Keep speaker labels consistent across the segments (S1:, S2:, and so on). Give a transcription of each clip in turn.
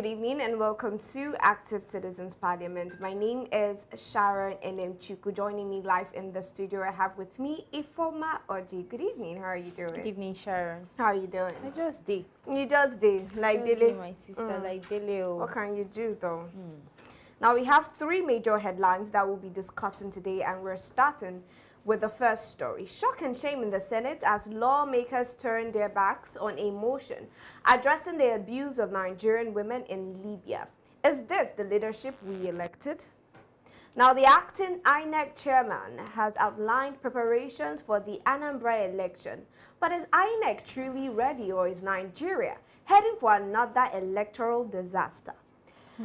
S1: Good evening and welcome to Active Citizens Parliament. My name is Sharon Enemchuku. Joining me live in the studio, I have with me Ifoma Oji. Good evening. How are you doing?
S2: Good evening, Sharon.
S1: How are you doing?
S2: I just did.
S1: You just did, like Dele.
S2: My sister, like Dele.
S1: What can you do though? Now we have three major headlines that we'll be discussing today, and we're starting with the first story. Shock and shame in the Senate as lawmakers turn their backs on a motion addressing the abuse of Nigerian women in Libya. Is this the leadership we elected? Now, the acting INEC chairman has outlined preparations for the Anambra election. But is INEC truly ready, or is Nigeria heading for another electoral disaster?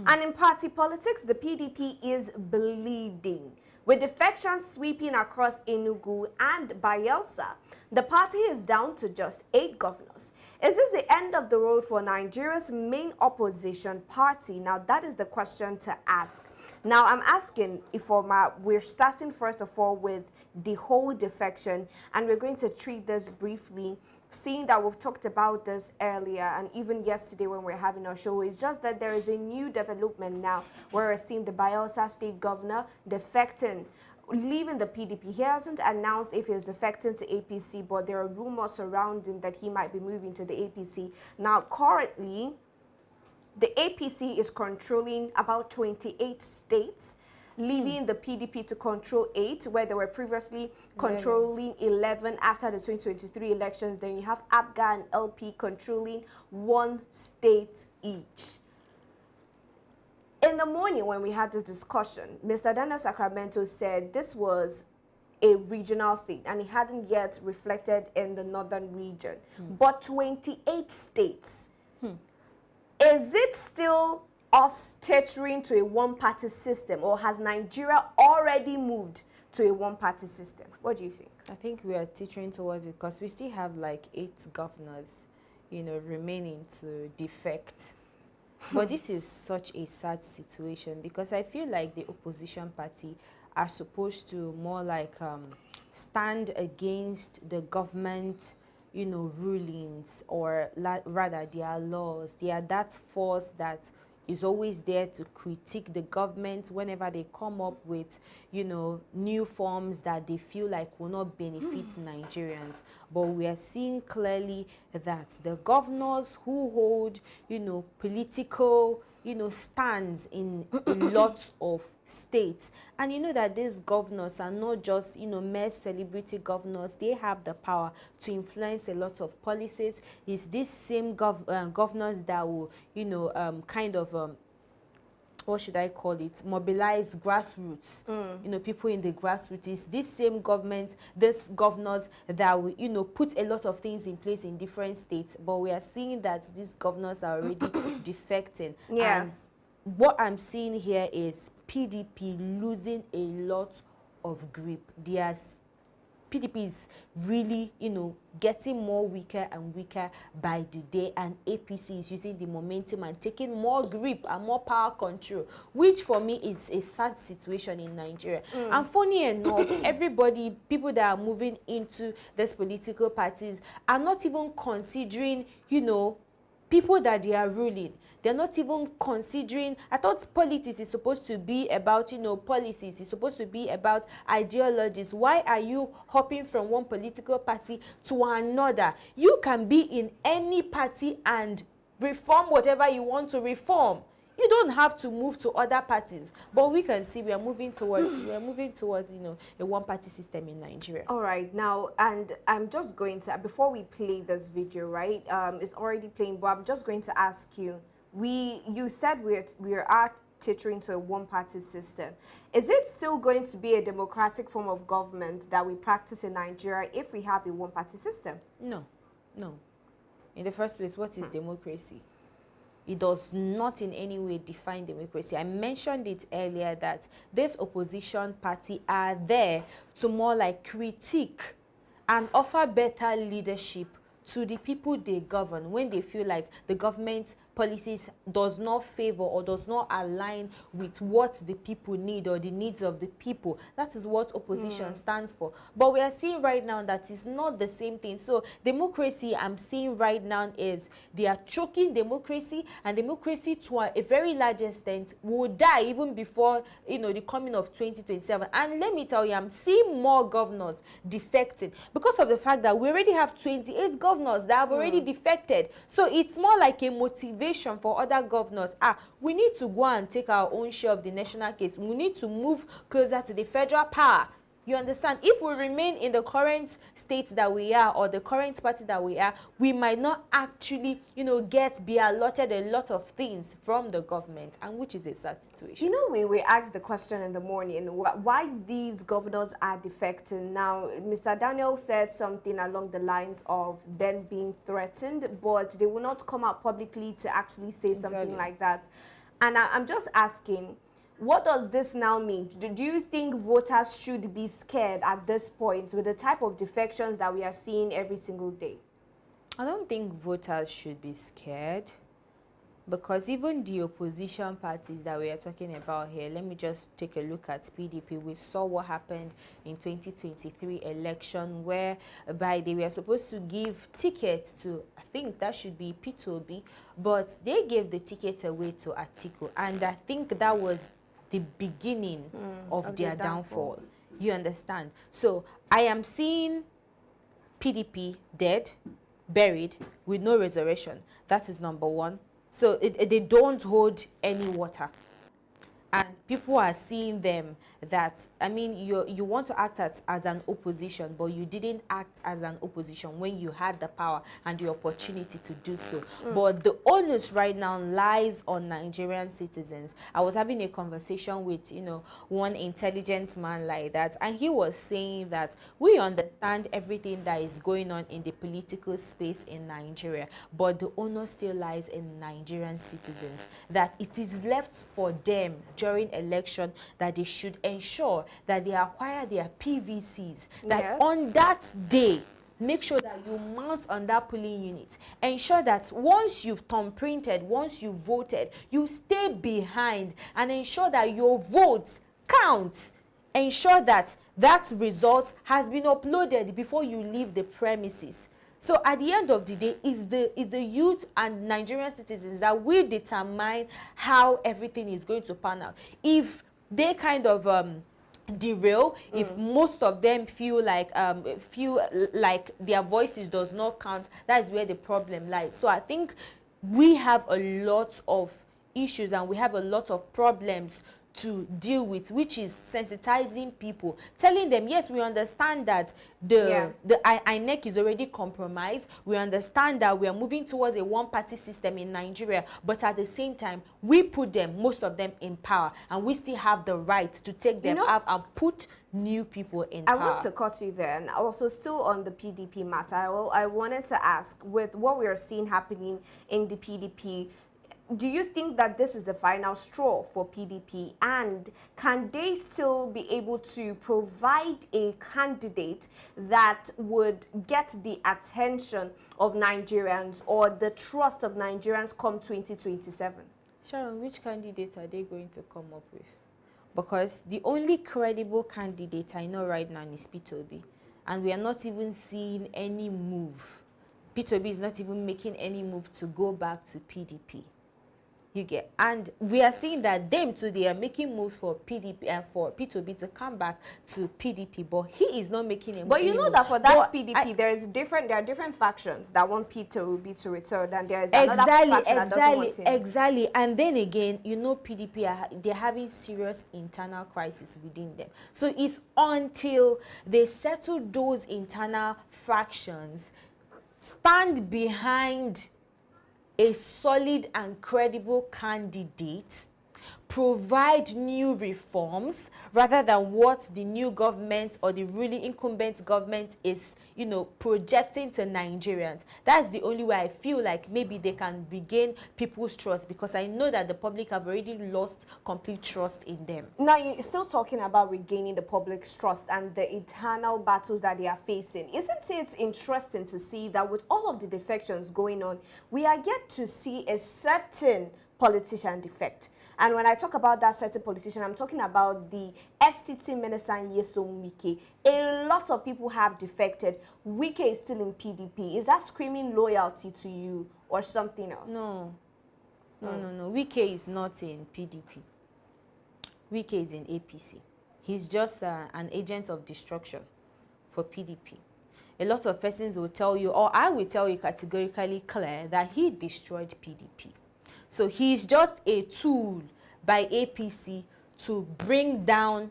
S1: And in party politics, the PDP is bleeding. With defections sweeping across Enugu and Bayelsa, the party is down to just 8 governors. Is this the end of the road for Nigeria's main opposition party? Now, that is the question to ask. Now, I'm asking Ifoma, we're starting first of all with the whole defection, and we're going to treat this briefly, seeing that we've talked about this earlier and even yesterday when we're having our show. It's just that there is a new development now where we're seeing the Bayelsa state governor defecting, leaving the PDP. He hasn't announced if he's defecting to APC, but there are rumors surrounding that he might be moving to the APC. Now, currently, the APC is controlling about 28 states, leaving the PDP to control 8, where they were previously controlling 11 after the 2023 elections. Then you have APGA and LP controlling 1 state each. In the morning when we had this discussion, Mr. Daniel Sacramento said this was a regional thing and it hadn't yet reflected in the northern region. But 28 states. Is it still us teetering to a one-party system, or has Nigeria already moved to a one-party system? What do you think?
S2: I think we are teetering towards it because we still have like 8 governors, remaining to defect. But this is such a sad situation because I feel like the opposition party are supposed to more like stand against the government, rulings, or rather their laws. They are that force that is always there to critique the government whenever they come up with, new forms that they feel like will not benefit Nigerians. But we are seeing clearly that the governors who hold, political, stands in a lot of states, and that these governors are not just, mere celebrity governors. They have the power to influence a lot of policies. It's these same governors that will, what should I call it, mobilize grassroots, people in the grassroots. It's this same government, these governors that will, put a lot of things in place in different states. But we are seeing that these governors are already defecting.
S1: Yes.
S2: And what I'm seeing here is PDP losing a lot of grip. PDP is really, getting more weaker and weaker by the day, and APC is using the momentum and taking more grip and more power control, which for me is a sad situation in Nigeria. And funny enough, people that are moving into these political parties are not even considering, people that they are ruling. They're not even considering. I thought politics is supposed to be about, policies. It's supposed to be about ideologies. Why are you hopping from one political party to another? You can be in any party and reform whatever you want to reform. You don't have to move to other parties. But we can see we are moving towards a one-party system in Nigeria. All
S1: right, now, and I'm just going to, before we play this video, right, it's already playing, but I'm just going to ask you, you said we are teetering to a one-party system. Is it still going to be a democratic form of government that we practice in Nigeria if we have a one-party system?
S2: No. In the first place, what is democracy? It does not in any way define democracy. I mentioned it earlier that this opposition party are there to more like critique and offer better leadership to the people they govern when they feel like the government policies does not favor or does not align with what the people need or the needs of the people. That is what opposition stands for. But we are seeing right now that it's not the same thing. So democracy I'm seeing right now is they are choking democracy, and democracy to a very large extent will die even before, you know, the coming of 2027. And let me tell you, I'm seeing more governors defecting because of the fact that we already have 28 governors that have already defected. So it's more like a motivation for other governors. We need to go and take our own share of the national case. We need to move closer to the federal power. You understand? If we remain in the current state that we are, or the current party that we are, we might not actually, you know, be allotted a lot of things from the government, and which is a sad situation.
S1: You know, we asked the question in the morning, why these governors are defecting. Now, Mr. Daniel said something along the lines of them being threatened, but they will not come out publicly to actually say something like that. And I'm just asking, what does this now mean? Do you think voters should be scared at this point with the type of defections that we are seeing every single day?
S2: I don't think voters should be scared, because even the opposition parties that we are talking about here, let me just take a look at PDP. We saw what happened in 2023 election, whereby they were supposed to give tickets to, I think that should be P2B, but they gave the ticket away to Atiku, and I think that was the beginning of their downfall. You understand? So I am seeing PDP dead, buried, with no resurrection. That is number one. So they don't hold any water. And people are seeing them that, I mean, you want to act as an opposition, but you didn't act as an opposition when you had the power and the opportunity to do so. But the onus right now lies on Nigerian citizens. I was having a conversation with, you know, one intelligent man like that, and he was saying that we understand everything that is going on in the political space in Nigeria, but the onus still lies in Nigerian citizens, that it is left for them during election that they should ensure that they acquire their PVCs, that on that day, make sure that you mount on that polling unit. Ensure that once you've thumb printed, once you've voted, you stay behind and ensure that your vote counts. Ensure that that result has been uploaded before you leave the premises. So at the end of the day, it's the youth and Nigerian citizens that will determine how everything is going to pan out. If they kind of derail, if most of them feel like their voices does not count, that is where the problem lies. So I think we have a lot of issues and we have a lot of problems to deal with, which is sensitizing people, telling them, yes, we understand that the INEC is already compromised. We understand that we are moving towards a one-party system in Nigeria, but at the same time, we put them, most of them, in power, and we still have the right to take them out and put new people in power.
S1: I want to cut you there, and also still on the PDP matter, I wanted to ask, with what we are seeing happening in the PDP, do you think that this is the final straw for PDP, and can they still be able to provide a candidate that would get the attention of Nigerians or the trust of Nigerians come 2027?
S2: Sharon, which candidate are they going to come up with? Because the only credible candidate I know right now is P2B, and we are not even seeing any move. P2B is not even making any move to go back to PDP. You get, and we are seeing that them too, they are making moves for PDP and for P2B to come back to PDP, but he is not making it.
S1: But you know that for that PDP, there are different factions that want P2B to return, and there is another faction that doesn't want him.
S2: Exactly. And then again, you know, PDP they're having serious internal crisis within them. So it's until they settle those internal fractions, stand behind a solid and credible candidate, provide new reforms rather than what the new government or the really incumbent government is, you know, projecting to Nigerians. That's the only way I feel like maybe they can regain people's trust, because I know that the public have already lost complete trust in them.
S1: Now, you're still talking about regaining the public's trust and the eternal battles that they are facing. Isn't it interesting to see that with all of the defections going on, we are yet to see a certain politician defect? And when I talk about that certain politician, I'm talking about the FCT Minister Nyesom Wike. A lot of people have defected. Wike is still in PDP. Is that screaming loyalty to you or something else?
S2: No. Wike is not in PDP. Wike is in APC. He's just an agent of destruction for PDP. A lot of persons will tell you, or I will tell you categorically clear, that he destroyed PDP. So he's just a tool by APC to bring down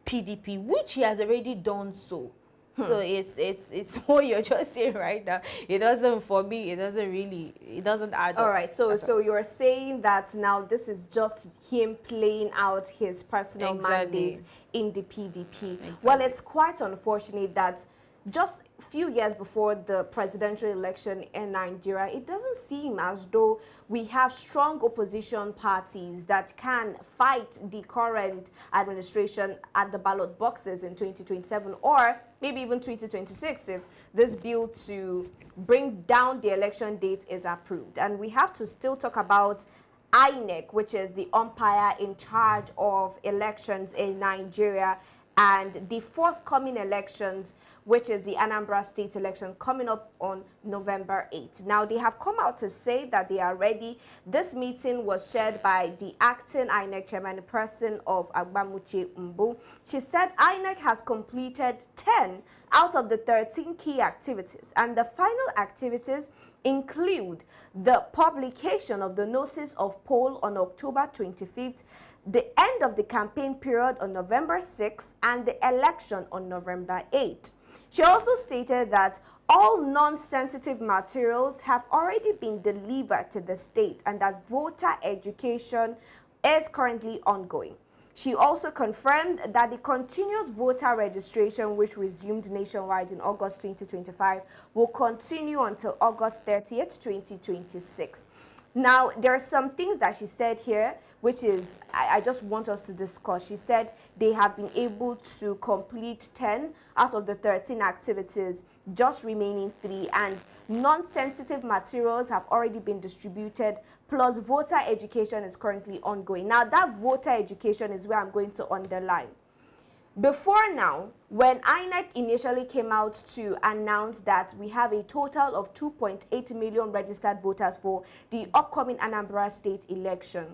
S2: PDP, which he has already done so. So it's what you're just saying right now. It doesn't, for me, it doesn't add up.
S1: All right, so you're saying that now this is just him playing out his personal mandate in the PDP. Well, it's quite unfortunate that just a few years before the presidential election in Nigeria, it doesn't seem as though we have strong opposition parties that can fight the current administration at the ballot boxes in 2027 or maybe even 2026 if this bill to bring down the election date is approved. And we have to still talk about INEC, which is the umpire in charge of elections in Nigeria, and the forthcoming elections, which is the Anambra state election coming up on November 8th. Now, they have come out to say that they are ready. This meeting was chaired by the acting INEC chairman person of Agbamuche Mbu. She said INEC has completed 10 out of the 13 key activities, and the final activities include the publication of the notice of poll on October 25th, the end of the campaign period on November 6th, and the election on November 8th. She also stated that all non-sensitive materials have already been delivered to the state and that voter education is currently ongoing. She also confirmed that the continuous voter registration, which resumed nationwide in August 2025, will continue until August 30th, 2026. Now, there are some things that she said here, which is, I just want us to discuss. She said they have been able to complete 10 out of the 13 activities, just remaining 3, and non-sensitive materials have already been distributed, plus voter education is currently ongoing. Now, that voter education is where I'm going to underline. Before now, when INEC initially came out to announce that we have a total of 2.8 million registered voters for the upcoming Anambra state election,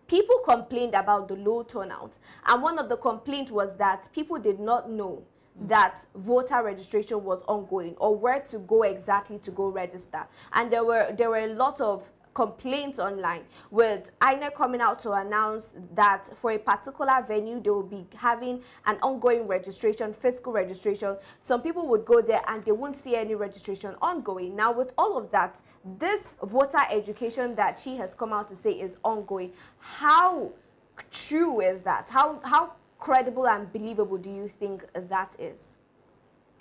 S1: people complained about the low turnout. And one of the complaints was that people did not know that voter registration was ongoing or where to go exactly to go register. And there were a lot of complaints online, with INEC coming out to announce that for a particular venue they will be having an ongoing registration, physical registration. Some people would go there and they won't see any registration ongoing. Now, with all of that, this voter education that she has come out to say is ongoing, how true is that? How credible and believable do you think that is?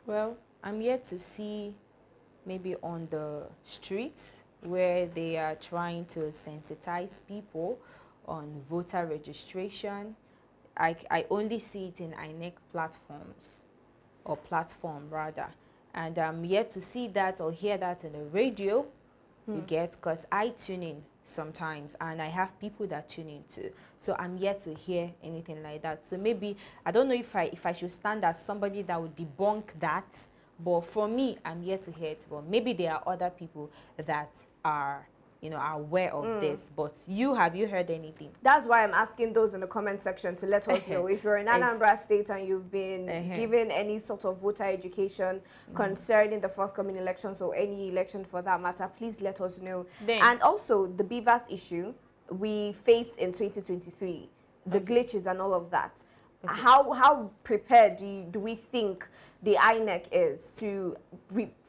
S2: Well, I'm yet to see maybe on the streets where they are trying to sensitize people on voter registration. I only see it in INEC platforms, or platform rather, and I'm yet to see that or hear that on the radio. You get, because I tune in sometimes and I have people that tune in too, so I'm yet to hear anything like that. So maybe I don't know if I should stand as somebody that would debunk that, but for me, I'm yet to hear it. But maybe there are other people that are, you know, are aware of this. But have you heard anything? That's
S1: why I'm asking those in the comment section to let us know if you're in Anambra State and you've been given any sort of voter education concerning the forthcoming elections or any election for that matter. Please let us know. And also the beavers issue we faced in 2023, the glitches and all of that. How prepared do we think the INEC is to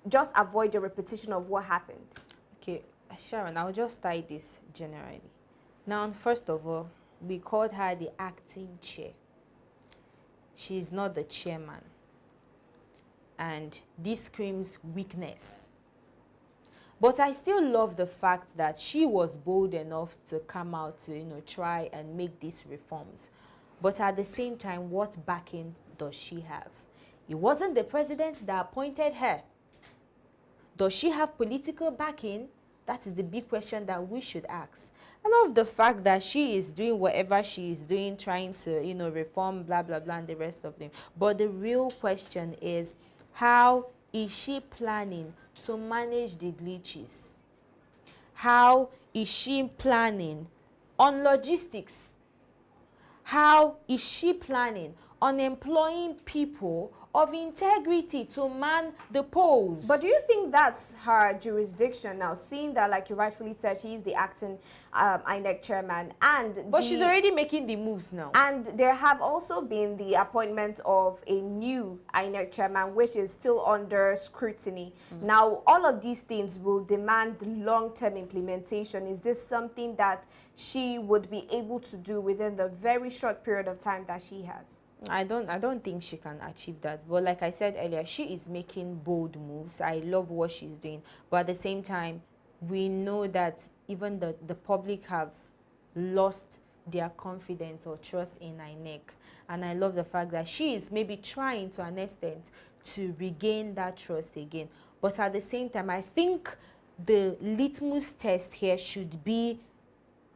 S1: just avoid the repetition of what happened?
S2: Okay, Sharon, I'll just tie this generally. Now, first of all, we called her the acting chair. She's not the chairman. And this screams weakness. But I still love the fact that she was bold enough to come out to, try and make these reforms. But at the same time, what backing does she have? It wasn't the president that appointed her. Does she have political backing? That is the big question that we should ask. I love the fact that she is doing whatever she is doing, trying to, reform, blah, blah, blah, and the rest of them. But the real question is, how is she planning to manage the glitches? How is she planning on logistics? How is she planning on employing people of integrity to man the polls?
S1: But do you think that's her jurisdiction now, seeing that, like you rightfully said, she is the acting INEC chairman,
S2: but she's already making the moves now.
S1: And there have also been the appointment of a new INEC chairman, which is still under scrutiny. Now, all of these things will demand long-term implementation. Is this something that she would be able to do within the very short period of time that she has?
S2: I don't think she can achieve that. But like I said earlier, she is making bold moves. I love what she's doing. But at the same time, we know that even the public have lost their confidence or trust in INEC. And I love the fact that she is maybe trying to an extent to regain that trust again. But at the same time, I think the litmus test here should be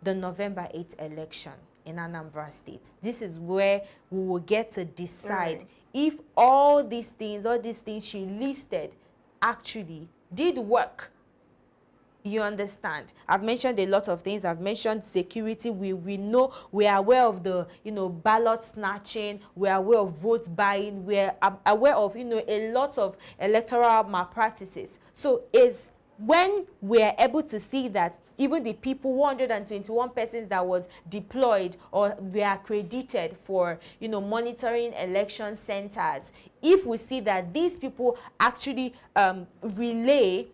S2: the November 8th election in Anambra State. This is where we will get to decide if all these things she listed actually did work. You understand? I've mentioned a lot of things. I've mentioned security. We know, we are aware of the, ballot snatching. We are aware of vote buying. We're aware of, a lot of electoral malpractices. So is when we are able to see that even the people, 121 persons that was deployed or were accredited for, monitoring election centers, if we see that these people actually relay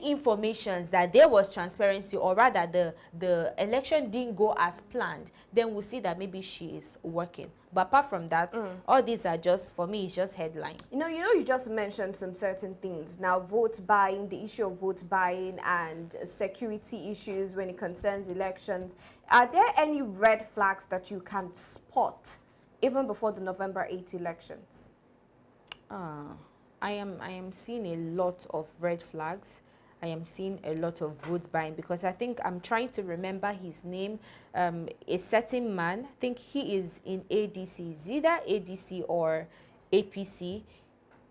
S2: informations that there was transparency, or rather the election didn't go as planned, then we'll see that maybe she is working. But apart from that, all these are just, for me, it's just headline.
S1: You just mentioned some certain things. Now, vote buying, the issue of vote buying and security issues when it concerns elections. Are there any red flags that you can spot even before the November 8th elections?
S2: I am seeing a lot of red flags. I am seeing a lot of vote buying, because I think I'm trying to remember his name. A certain man, I think he is in ADC, is either ADC or APC.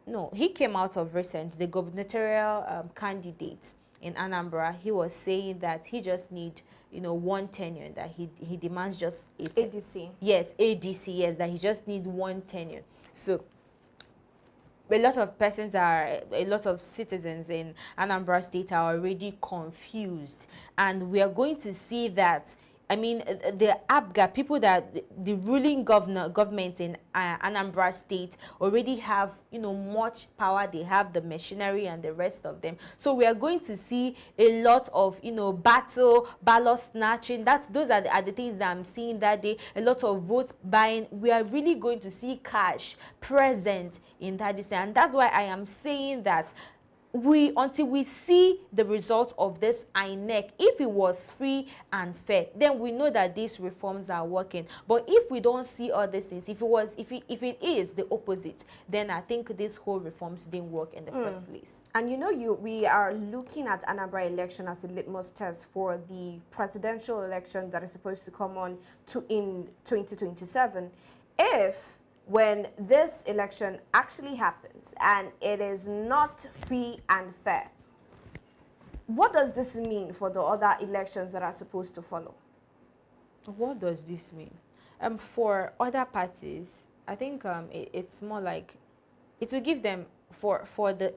S2: No, he came out of recent, the gubernatorial candidate in Anambra. He was saying that he just need, one tenure, that he demands just
S1: ADC.
S2: Yes, ADC, yes, that he just need one tenure. So a lot of citizens in Anambra State are already confused, and we are going to see that. I mean, the ABGA people, that the ruling government in Anambra State already have, much power. They have the machinery and the rest of them. So we are going to see a lot of, ballot snatching. Those are the things that I'm seeing that day. A lot of vote buying. We are really going to see cash present in that distance. And that's why I am saying that until we see the result of this INEC, if it was free and fair, then we know that these reforms are working. But if we don't see all these things, if it is the opposite, then I think this whole reforms didn't work in the first place.
S1: And we are looking at Anambra election as a litmus test for the presidential election that is supposed to come on in 2027. When this election actually happens and it is not free and fair, what does this mean for the other elections that are supposed to follow?
S2: What does this mean? For other parties, I think it's more like it will give them, for the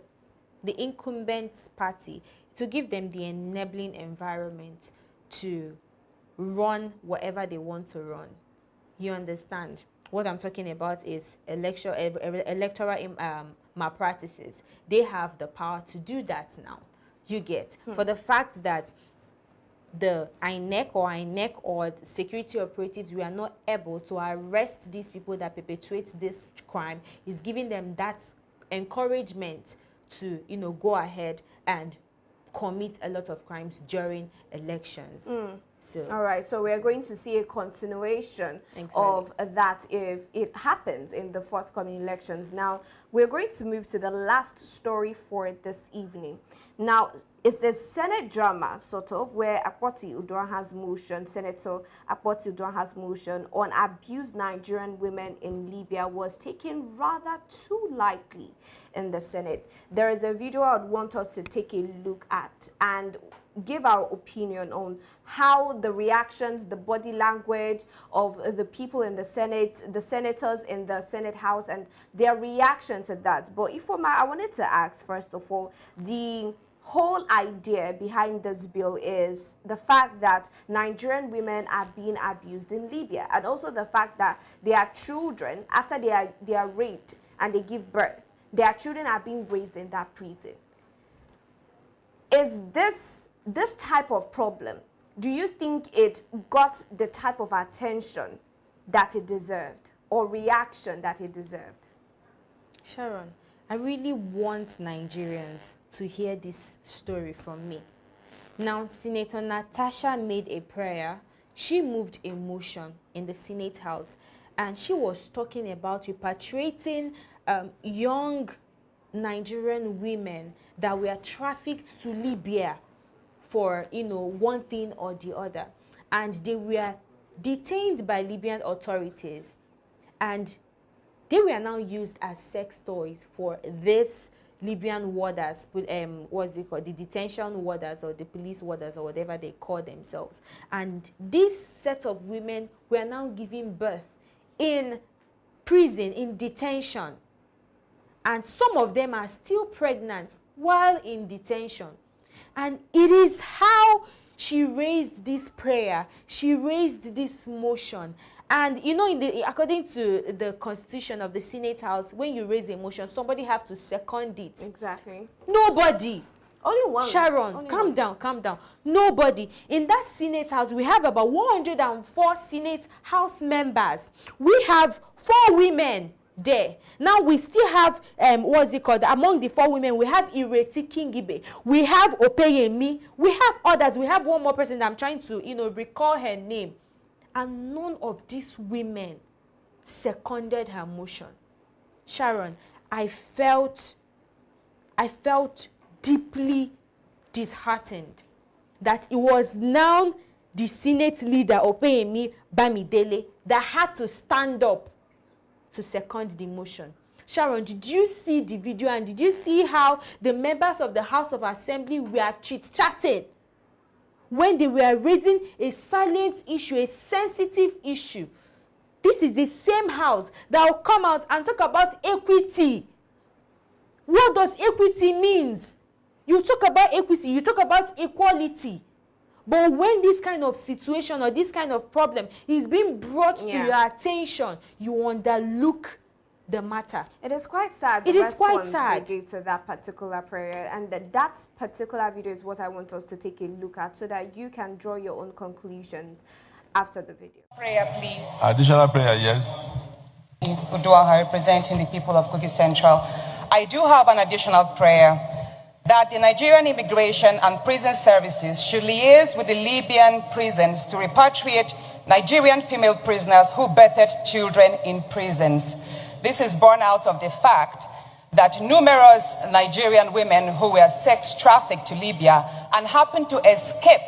S2: incumbent party, to give them the enabling environment to run whatever they want to run. You understand? What I'm talking about is electoral malpractices. They have the power to do that now. You get? For the fact that the INEC or security operatives, we are not able to arrest these people that perpetuate this crime, is giving them that encouragement to, you know, go ahead and commit a lot of crimes during elections. So,
S1: all right, so we're going to see a continuation of that if it happens in the forthcoming elections. Now, we're going to move to the last story for this evening. Now, it's a Senate drama, sort of, where Akpoti Uduaghan has motion, Senator Akpoti Uduaghan has motion on abused Nigerian women in Libya was taken rather too lightly in the Senate. There is a video I would want us to take a look at and give our opinion on how the reactions, the body language of the people in the Senate, the senators in the Senate House, and their reaction to that. But Ifoma, I wanted to ask, first of all, the whole idea behind this bill is the fact that Nigerian women are being abused in Libya, and also the fact that their children, after they are raped and they give birth, their children are being raised in that prison. Is this type of problem, do you think it got the type of attention that it deserved or reaction that it deserved?
S2: Sharon, I really want Nigerians to hear this story from me. Now, Senator Natasha made a prayer. She moved a motion in the Senate House, and she was talking about repatriating young Nigerian women that were trafficked to Libya for, you know, one thing or the other, and they were detained by Libyan authorities, and they were now used as sex toys for this Libyan warders, what's it called, the detention warders or the police warders or whatever they call themselves. And this set of women were now giving birth in prison, in detention, and some of them are still pregnant while in detention. And it is how she raised this prayer, she raised this motion. And you know, according to the constitution of the Senate House, when you raise a motion, somebody have to second it.
S1: Exactly.
S2: Nobody.
S1: Only one.
S2: Sharon,
S1: only
S2: calm
S1: one.
S2: down, calm down. Nobody. In that Senate House, we have about 104 Senate House members. We have 4 women there. Now we still have what's it called, among the 4 women we have Ireti Kingibe, we have Opeyemi, we have others, we have one more person that I'm trying to, you know, recall her name, and none of these women seconded her motion. Sharon, I felt deeply disheartened that it was now the Senate leader Opeyemi Bamidele that had to stand up to second the motion. Sharon, did you see the video, and did you see how the members of the House of Assembly were chit-chatting when they were raising a silent issue, a sensitive issue? This is the same house that will come out and talk about equity. What does equity means? You talk about equity, you talk about equality. But when this kind of situation or this kind of problem is being brought to your attention, you underlook the matter.
S1: It is quite sad.
S2: It is quite sad.
S1: They gave to that particular prayer, and that particular video is what I want us to take a look at so that you can draw your own conclusions after the video.
S3: Prayer, please.
S4: Additional prayer, yes.
S3: Uduaghan, representing the people of Kogi Central. I do have an additional prayer that the Nigerian Immigration and Prison Services should liaise with the Libyan prisons to repatriate Nigerian female prisoners who birthed children in prisons. This is born out of the fact that numerous Nigerian women who were sex trafficked to Libya and happened to escape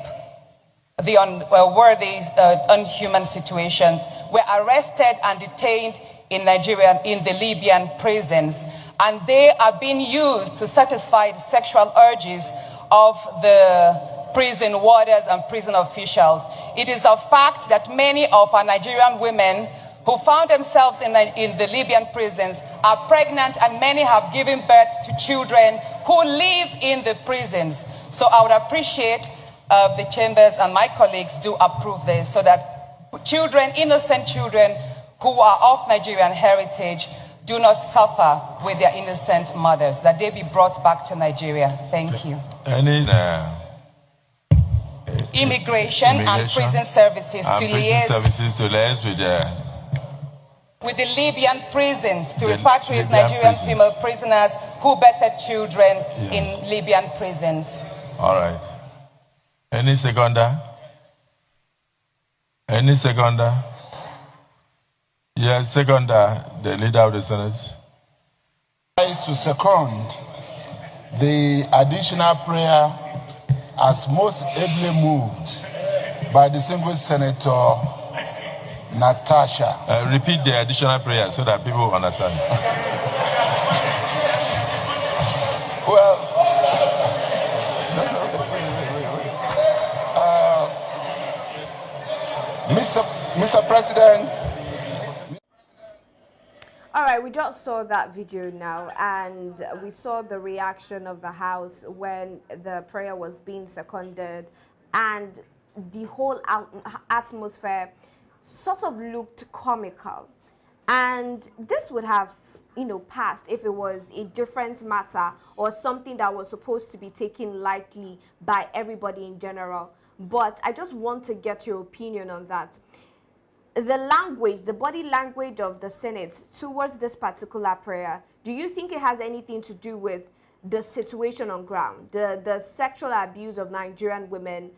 S3: the unworthy, unhuman situations were arrested and detained in the Libyan prisons. And they are being used to satisfy the sexual urges of the prison warders and prison officials. It is a fact that many of our Nigerian women who found themselves in the Libyan prisons are pregnant, and many have given birth to children who live in the prisons. So I would appreciate the chambers and my colleagues do approve this so that children, innocent children who are of Nigerian heritage, do not suffer with their innocent mothers, that they be brought back to Nigeria. Thank you. Immigration and Prison Services to liaise with the Libyan prisons to repatriate Nigerian female prisoners who birthed children in Libyan prisons.
S4: All right. Any seconder? Any seconder? Yes, seconder, the leader of the Senate.
S5: To second the additional prayer as most ably moved by the single Senator Natasha.
S4: Repeat the additional prayer so that people understand.
S5: Well, Mr. President.
S1: All right, we just saw that video now, and we saw the reaction of the House when the prayer was being seconded, and the whole atmosphere sort of looked comical. And this would have, passed if it was a different matter or something that was supposed to be taken lightly by everybody in general. But I just want to get your opinion on that. The language, the body language of the Senate towards this particular prayer, do you think it has anything to do with the situation on ground, the sexual abuse of Nigerian women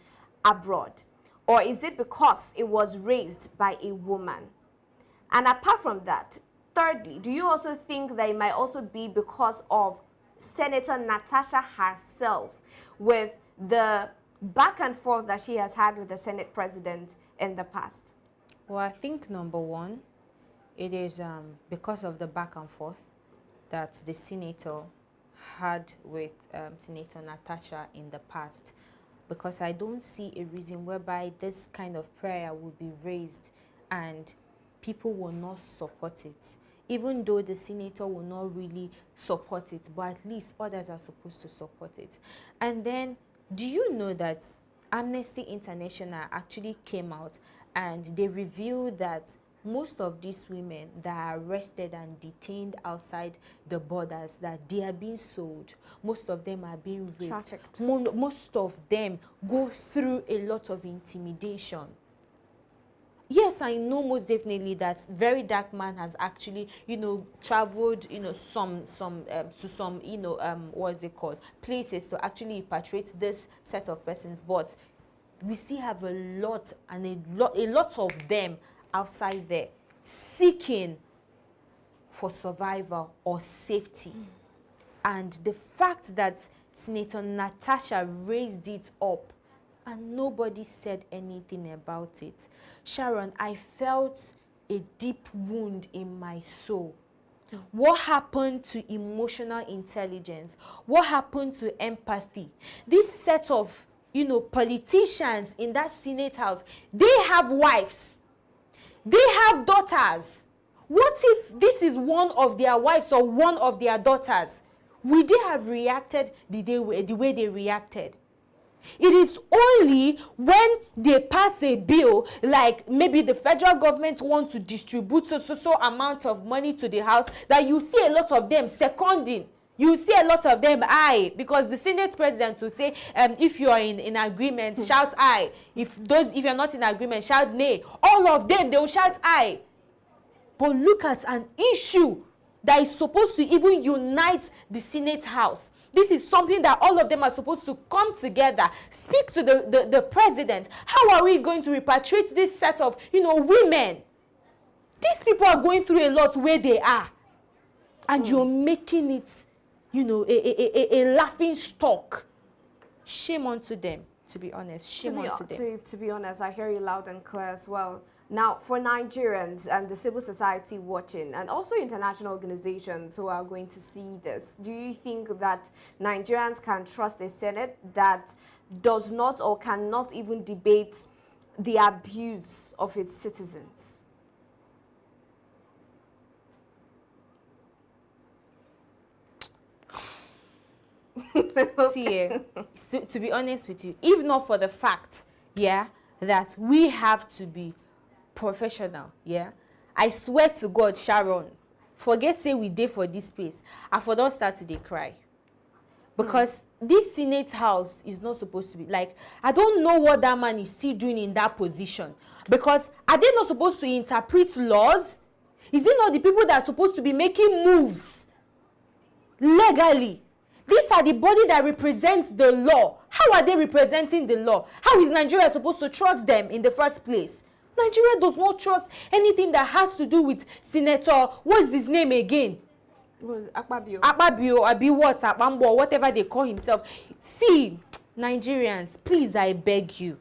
S1: abroad? Or is it because it was raised by a woman? And apart from that, thirdly, do you also think that it might also be because of Senator Natasha herself with the back and forth that she has had with the Senate president in the past?
S2: Well, I think number one, it is because of the back and forth that the senator had with Senator Natasha in the past, because I don't see a reason whereby this kind of prayer would be raised and people will not support it, even though the senator will not really support it, but at least others are supposed to support it. And then, do you know that Amnesty International actually came out and they revealed that most of these women that are arrested and detained outside the borders, that they are being sold. Most of them are being raped. Most of them go through a lot of intimidation. Yes, I know most definitely that very dark man has actually, traveled, to some, what's it called, places to actually repatriate this set of persons. But we still have a lot of them outside there seeking for survival or safety. And the fact that Senator Natasha raised it up and nobody said anything about it, Sharon, I felt a deep wound in my soul. What happened to emotional intelligence? What happened to empathy? This set of politicians in that Senate House, they have wives, they have daughters. What if this is one of their wives or one of their daughters? Would they have reacted the way they reacted? It is only when they pass a bill, like maybe the federal government wants to distribute so amount of money to the House, that you see a lot of them seconding. You see a lot of them aye, because the Senate president will say, if you are in agreement, shout aye. If you're not in agreement, shout nay. All of them, they will shout aye. But look at an issue that is supposed to even unite the Senate House. This is something that all of them are supposed to come together, speak to the president. How are we going to repatriate this set of, women? These people are going through a lot where they are. And you're making it, a laughing stock. Shame onto them, to be honest. Shame onto them.
S1: To be honest, I hear you loud and clear as well. Now, for Nigerians and the civil society watching, and also international organizations who are going to see this, do you think that Nigerians can trust a Senate that does not or cannot even debate the abuse of its citizens?
S2: See, to be honest with you, if not for the fact, that we have to be professional, I swear to God, Sharon, forget say we did for this space, I for don't start to dey cry. because this Senate House is not supposed to be, like, I don't know what that man is still doing in that position, because are they not supposed to interpret laws? Is it not the people that are supposed to be making moves legally? These are the body that represents the law. How are they representing the law? How is Nigeria supposed to trust them in the first place? Nigeria does not trust anything that has to do with Senator, what's his name again?
S1: Akpabio.
S2: Akpabio, Abi what, Akpambo, whatever they call himself. See, Nigerians, please, I beg you.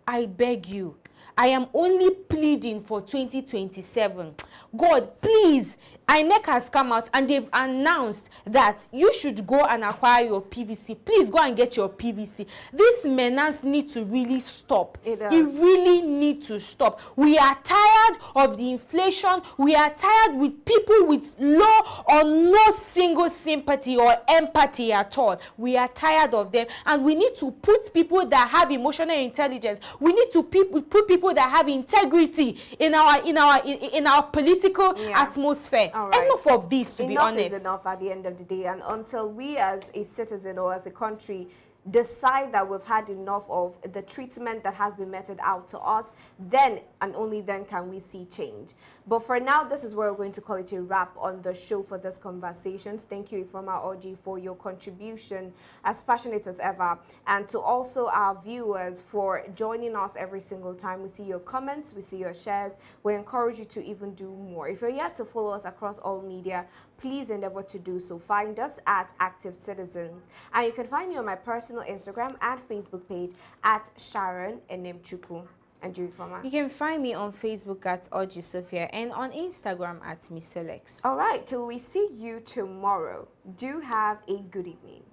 S2: I beg you. I am only pleading for 2027. God, please, INEC has come out and they've announced that you should go and acquire your PVC. Please go and get your PVC. This menace needs to really stop. It really needs to stop. We are tired of the inflation. We are tired with people with low or no single sympathy or empathy at all. We are tired of them, and we need to put people that have emotional intelligence. We need to put people that have integrity in our political atmosphere. Right. Enough of this, to be honest.
S1: Enough is enough at the end of the day, and until we as a citizen or as a country decide that we've had enough of the treatment that has been meted out to us, then and only then can we see change. But for now, this is where we're going to call it a wrap on the show for this conversation. Thank you, Ifeoma Orji, for your contribution, as passionate as ever, and to also our viewers for joining us every single time. We see your comments, we see your shares. We encourage you to even do more. If you're yet to follow us across all media, please endeavor to do so. Find us at Active Citizens, and you can find me on my personal Instagram and Facebook page at Sharon Enemchukwu. And you can
S2: find me on Facebook at Orji Sophia and on Instagram at Miss Alex.
S1: All right, till we see you tomorrow. Do have a good evening.